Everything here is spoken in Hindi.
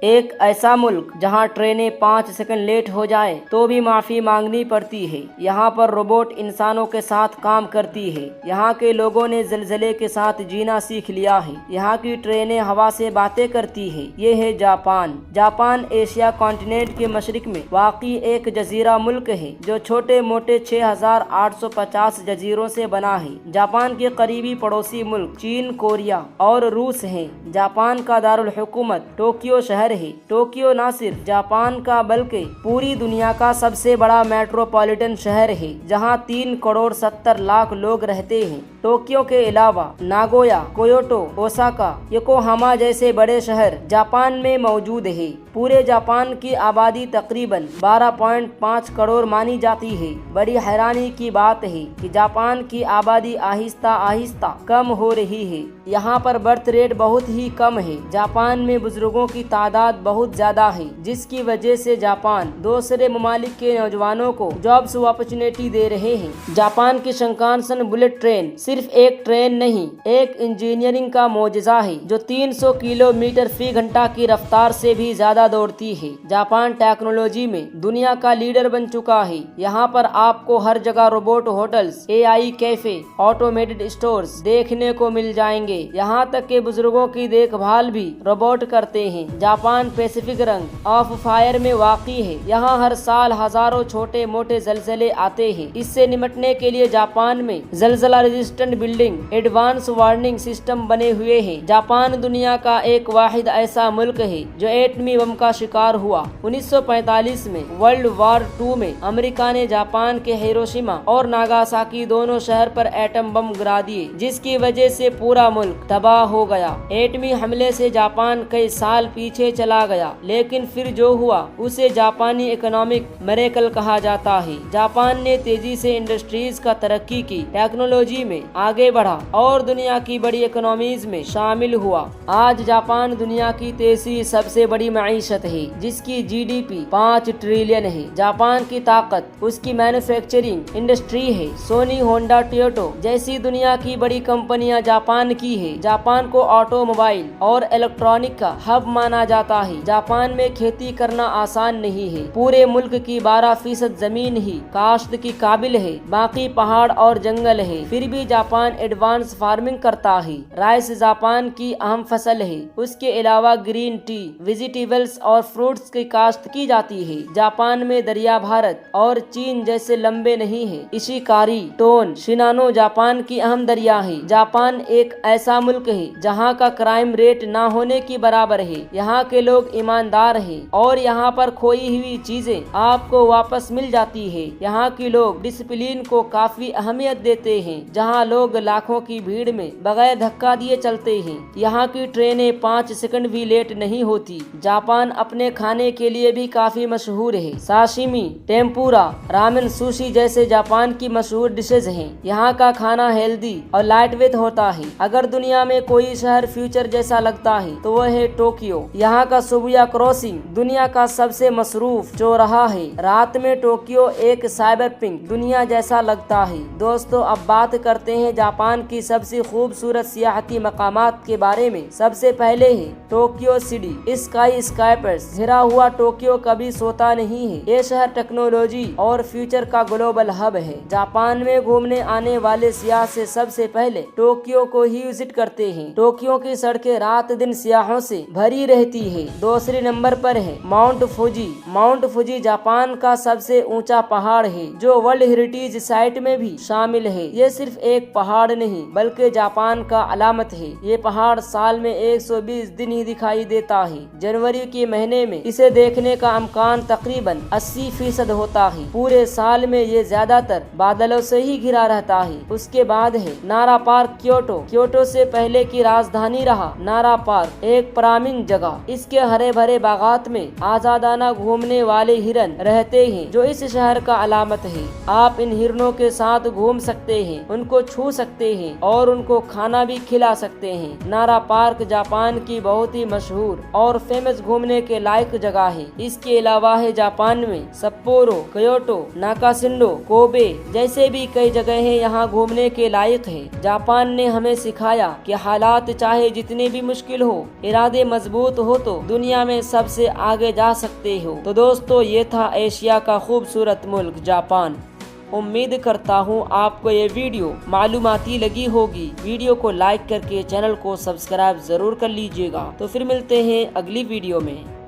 एक ऐसा मुल्क जहां ट्रेनें 5 सेकंड लेट हो जाए तो भी माफी मांगनी पड़ती है। यहाँ पर रोबोट इंसानों के साथ काम करती है। यहाँ के लोगों ने ज़लज़ले के साथ जीना सीख लिया है। यहाँ की ट्रेनें हवा से बातें करती है। ये है जापान। जापान एशिया कॉन्टिनेंट के मशरिक में वाक़ई एक जजीरा मुल्क है जो छोटे मोटे 6850 जजीरों से बना है। जापान के करीबी पड़ोसी मुल्क चीन, कोरिया और रूस हैं। जापान का दारुल हुकूमत टोक्यो शहर है। टोक्यो न सिर्फ जापान का बल्कि पूरी दुनिया का सबसे बड़ा मेट्रोपॉलिटन शहर है जहां 3 करोड़ 70 लाख लोग रहते हैं। टोक्यो के अलावा नागोया, क्योटो, ओसाका, योकोहामा जैसे बड़े शहर जापान में मौजूद है। पूरे जापान की आबादी तकरीबन 12.5 करोड़ मानी जाती है। बड़ी हैरानी की बात है कि जापान की आबादी आहिस्ता आहिस्ता कम हो रही है। यहाँ पर बर्थ रेट बहुत ही कम है। जापान में बुजुर्गों की तादाद बहुत ज्यादा है, जिसकी वजह से जापान दूसरे ममालिक के नौजवानों को जॉब्स अपॉर्चुनिटी दे रहे हैं। जापान की शिंकानसेन बुलेट ट्रेन सिर्फ एक ट्रेन नहीं, एक इंजीनियरिंग का मोजज़ा है जो 300 किलोमीटर फी घंटा की रफ्तार से भी ज्यादा दौड़ती है। जापान टेक्नोलॉजी में दुनिया का लीडर बन चुका है। यहाँ पर आपको हर जगह robot hotels, AI cafe, automated stores देखने को मिल जाएंगे। यहाँ तक के बुजुर्गों की देखभाल भी रोबोट करते हैं। जापान पैसिफिक रंग ऑफ फायर में वाक़ई है। यहाँ हर साल हजारों छोटे मोटे ज़लज़ले आते हैं। इससे निपटने के लिए जापान में ज़लज़ला resistant building, advance warning system बने हुए हैं। जापान दुनिया का एक वाहिद ऐसा मुल्क है जो एटमी बम का शिकार हुआ। 1945 में वर्ल्ड वॉर 2 में अमेरिका ने जापान के हिरोशिमा और नागासाकी दोनों शहर पर एटम बम गिरा दिए, जिसकी वजह से पूरा मुल्क तबाह हो गया। एटमी हमले से जापान कई साल पीछे चला गया, लेकिन फिर जो हुआ उसे जापानी इकोनॉमिक मिरेकल कहा जाता है। जापान ने तेजी से इंडस्ट्रीज का तरक्की की, टेक्नोलॉजी में आगे बढ़ा और दुनिया की बड़ी इकोनॉमीज में शामिल हुआ। आज जापान दुनिया की तीसरी सबसे बड़ी मईशत है, जिसकी GDP 5 ट्रिलियन है। जापान की ताकत उसकी मैन्युफैक्चरिंग इंडस्ट्री है। सोनी, होंडा, टोयोटो जैसी दुनिया की बड़ी कंपनियां जापान की है। जापान को ऑटोमोबाइल और इलेक्ट्रॉनिक का हब माना जाता है। जापान में खेती करना आसान नहीं है। पूरे मुल्क की 12% जमीन ही काश्त की काबिल है, बाकी पहाड़ और जंगल है। फिर भी जापान एडवांस फार्मिंग करता है। राइस जापान की अहम फसल है। उसके अलावा ग्रीन टी, वेजिटेबल्स और फ्रूट्स की काश्त की जाती है। जापान में दरिया भारत और चीन जैसे लंबे नहीं है। इशिकारी, टोन, शिनानो जापान की अहम दरिया है। जापान एक ऐसा मुल्क है जहाँ का क्राइम रेट ना होने की बराबर है। यहाँ के लोग ईमानदार हैं और यहाँ पर खोई हुई चीजें आपको वापस मिल जाती है। यहाँ के लोग डिसिप्लिन को काफी अहमियत देते हैं। जहाँ लोग लाखों की भीड़ में बगैर धक्का दिए चलते हैं। यहाँ की ट्रेनें 5 सेकंड भी लेट नहीं होती। जापान अपने खाने के लिए भी काफी मशहूर है। साशिमी, टेम्पुरा, रामेन, सुशी जैसे जापान की मशहूर डिशेज हैं। यहाँ का खाना हेल्दी और लाइट वेट होता है। अगर दुनिया में कोई शहर फ्यूचर जैसा लगता है तो वह है टोक्यो। यहाँ का शिबुया क्रॉसिंग दुनिया का सबसे मसरूफ चौराहा है। रात में टोक्यो एक साइबर पिंक दुनिया जैसा लगता है। दोस्तों, अब बात करते हैं जापान की सबसे खूबसूरत सियाहती मकामात के बारे में। सबसे पहले है टोक्यो सिटी स्काई स्काइपर्स। घिरा हुआ टोक्यो कभी सोता नहीं है। ये शहर टेक्नोलॉजी और फ्यूचर का ग्लोबल हब है। जापान में घूमने आने वाले सियाह से सबसे पहले टोक्यो को ही विजिट करते हैं। टोक्यो की सड़कें रात दिन सियाहों से भरी रहती है। दूसरे नंबर पर है Mount Fuji. Mount Fuji Japan का सबसे ऊंचा पहाड़ है जो वर्ल्ड हेरिटेज साइट में भी शामिल है। ये सिर्फ एक पहाड़ नहीं बल्कि जापान का अलामत है। ये पहाड़ साल में 120 दिन ही दिखाई देता है। जनवरी के महीने में इसे देखने का अमकान तकरीबन 80% होता है। पूरे साल में ये ज्यादातर बादलों से ही घिरा रहता है। उसके बाद है नारा पार्क क्योटो। क्योटो से पहले की राजधानी रहा नारा पार्क एक प्रामीण जगह। इसके हरे भरे बागात में आजादाना घूमने वाले हिरन रहते हैं जो इस शहर का अलामत है। आप इन हिरनों के साथ घूम सकते हैं, उनको छू सकते हैं और उनको खाना भी खिला सकते हैं। नारा पार्क जापान की बहुत ही मशहूर और फेमस घूमने के लायक जगह है। इसके अलावा है जापान में सप्पोरो, क्योटो, नाकाशिंडो, कोबे जैसे भी कई जगह हैं यहाँ घूमने के लायक है। जापान ने हमें सिखाया कि हालात चाहे जितने भी मुश्किल हो, इरादे मजबूत हो तो दुनिया में सबसे आगे जा सकते हो। तो दोस्तों ये था एशिया का खूबसूरत मुल्क जापान। उम्मीद करता हूँ आपको ये वीडियो मालूमाती लगी होगी। वीडियो को लाइक करके चैनल को सब्सक्राइब जरूर कर लीजिएगा। तो फिर मिलते हैं अगली वीडियो में।